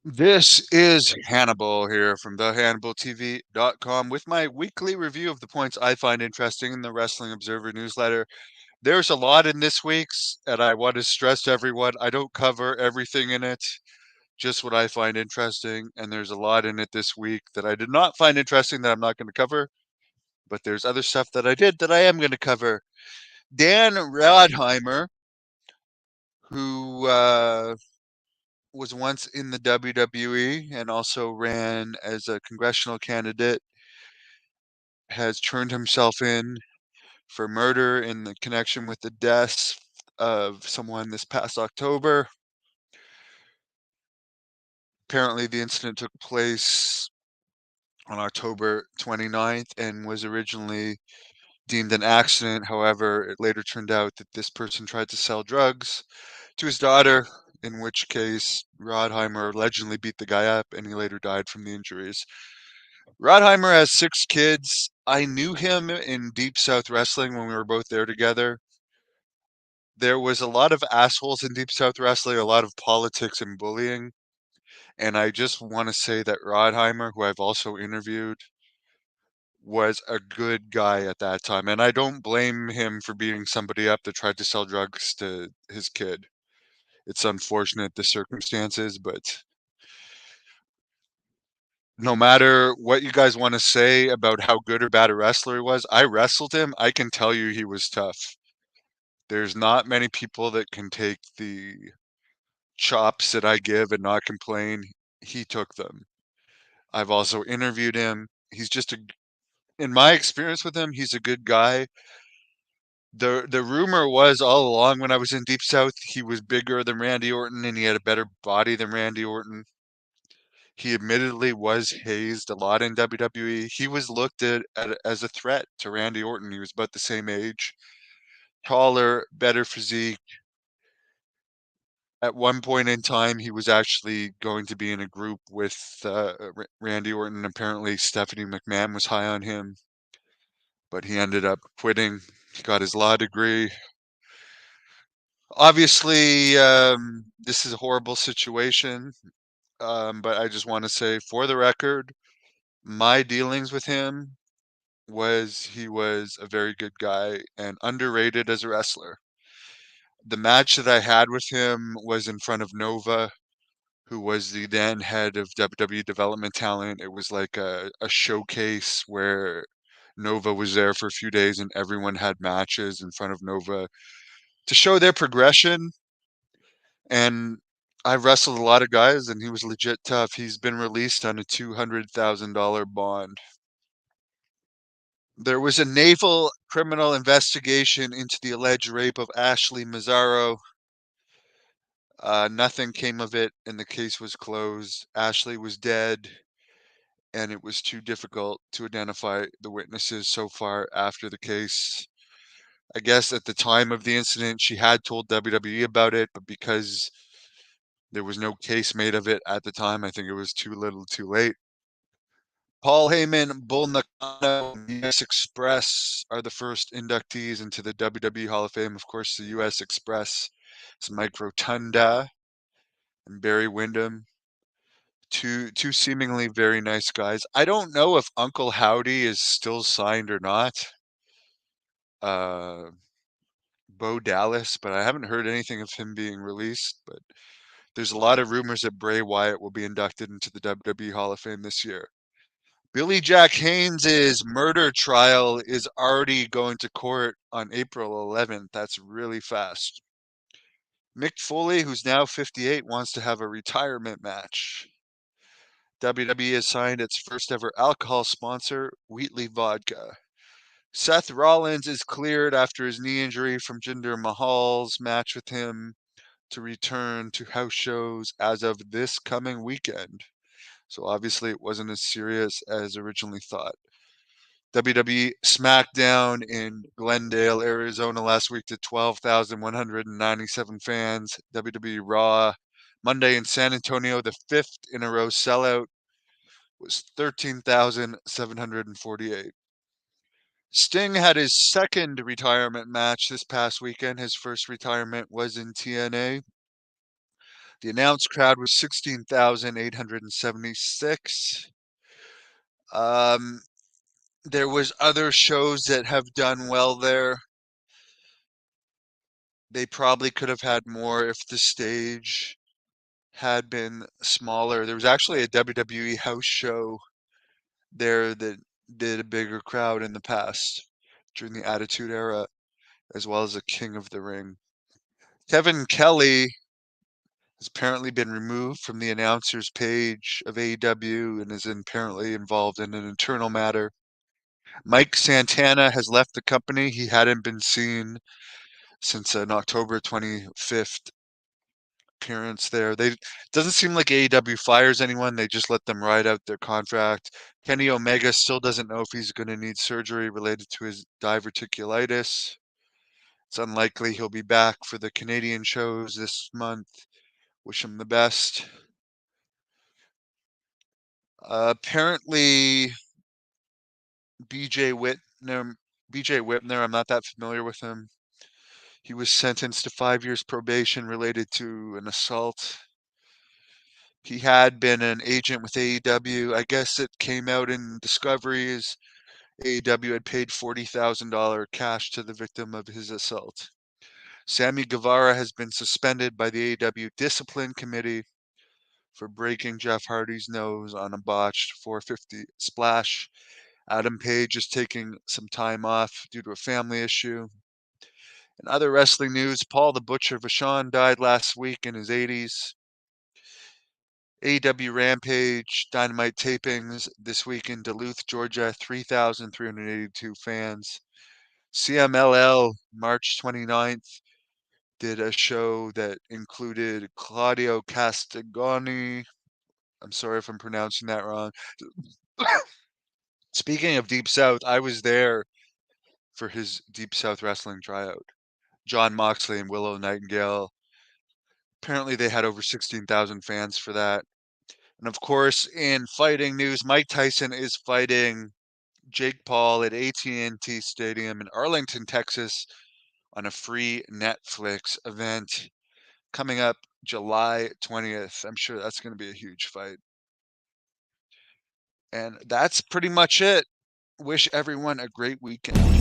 This is Hannibal here from thehannibaltv.com with my weekly review of the points I find interesting in the Wrestling Observer newsletter. There's a lot in this week's, and I want to stress to everyone I don't cover everything in it, just what I find interesting. And there's a lot in it this week that I did not find interesting that I'm not going to cover, but there's other stuff that I did that I am going to cover. Dan Rodheimer, who was once in the WWE and also ran as a congressional candidate, has turned himself in for murder in the connection with the deaths of someone this past October. Apparently, the incident took place on October 29th and was originally deemed an accident. However, it later turned out that this person tried to sell drugs to his daughter, in which case Rodheimer allegedly beat the guy up and he later died from the injuries. Rodheimer has 6 kids. I knew him in Deep South Wrestling when we were both there together. There was a lot of assholes in Deep South Wrestling, a lot of politics and bullying. And I just want to say that Rodheimer, who I've also interviewed, was a good guy at that time. And I don't blame him for beating somebody up that tried to sell drugs to his kid. It's unfortunate the circumstances, but no matter what you guys want to say about how good or bad a wrestler he was, I wrestled him. I can tell you he was tough. There's not many people that can take the chops that I give and not complain. He took them. I've also interviewed him. He's just in my experience with him, he's a good guy. The rumor was all along when I was in Deep South, he was bigger than Randy Orton and he had a better body than Randy Orton. He admittedly was hazed a lot in WWE. He was looked at as a threat to Randy Orton. He was about the same age, taller, better physique. At one point in time, he was actually going to be in a group with Randy Orton. Apparently, Stephanie McMahon was high on him, but he ended up quitting. He got his law degree. Obviously, this is a horrible situation, but I just want to say, for the record, my dealings with him was he was a very good guy and underrated as a wrestler. The match that I had with him was in front of Nova, who was the then head of WWE Development Talent. It was like a showcase where Nova was there for a few days and everyone had matches in front of Nova to show their progression. And I've wrestled a lot of guys and he was legit tough. He's been released on a $200,000 bond. There was a naval criminal investigation into the alleged rape of Ashley Mazzaro. Nothing came of it, and the case was closed. Ashley was dead, and it was too difficult to identify the witnesses so far after the case. I guess at the time of the incident, she had told WWE about it, but because there was no case made of it at the time, I think it was too little too late. Paul Heyman, Bull Nakano, and US Express are the first inductees into the WWE Hall of Fame. Of course, the US Express is Mike Rotunda and Barry Windham. Two seemingly very nice guys. I don't know if Uncle Howdy is still signed or not. Uh, Bo Dallas, but I haven't heard anything of him being released. But there's a lot of rumors that Bray Wyatt will be inducted into the WWE Hall of Fame this year. Billy Jack Haynes' murder trial is already going to court on April 11th. That's really fast. Mick Foley, who's now 58, wants to have a retirement match. WWE has signed its first ever alcohol sponsor, Wheatley Vodka. Seth Rollins is cleared after his knee injury from Jinder Mahal's match with him to return to house shows as of this coming weekend. So obviously it wasn't as serious as originally thought. WWE SmackDown in Glendale, Arizona last week to 12,197 fans. WWE Raw Monday in San Antonio, the fifth in a row sellout, was 13,748. Sting had his second retirement match this past weekend. His first retirement was in TNA. The announced crowd was 16,876. There was other shows that have done well there. They probably could have had more if the stage had been smaller. There was actually a WWE house show there that did a bigger crowd in the past during the Attitude Era, as well as a King of the Ring. Kevin Kelly has apparently been removed from the announcers page of AEW and is apparently involved in an internal matter. Mike Santana has left the company. He hadn't been seen since an October 25th appearance there. They doesn't seem like AEW fires anyone. They just let them ride out their contract. Kenny Omega still doesn't know if he's going to need surgery related to his diverticulitis. It's unlikely he'll be back for the Canadian shows this month. Wish him the best. Apparently, BJ Whitner. BJ Whitner, I'm not that familiar with him. He was sentenced to 5 years probation related to an assault. He had been an agent with AEW. I guess it came out in discoveries. AEW had paid $40,000 cash to the victim of his assault. Sammy Guevara has been suspended by the AEW Discipline Committee for breaking Jeff Hardy's nose on a botched 450 splash. Adam Page is taking some time off due to a family issue. In other wrestling news, Paul the Butcher Vachon died last week in his 80s. AEW Rampage Dynamite tapings this week in Duluth, Georgia, 3,382 fans. CMLL March 29th did a show that included Claudio Castagnoli. I'm sorry if I'm pronouncing that wrong. Speaking of Deep South, I was there for his Deep South Wrestling tryout. John Moxley and Willow Nightingale. Apparently, they had over 16,000 fans for that. And of course, in fighting news, Mike Tyson is fighting Jake Paul at AT&T Stadium in Arlington, Texas, on a free Netflix event coming up July 20th. I'm sure that's going to be a huge fight. And that's pretty much it. Wish everyone a great weekend.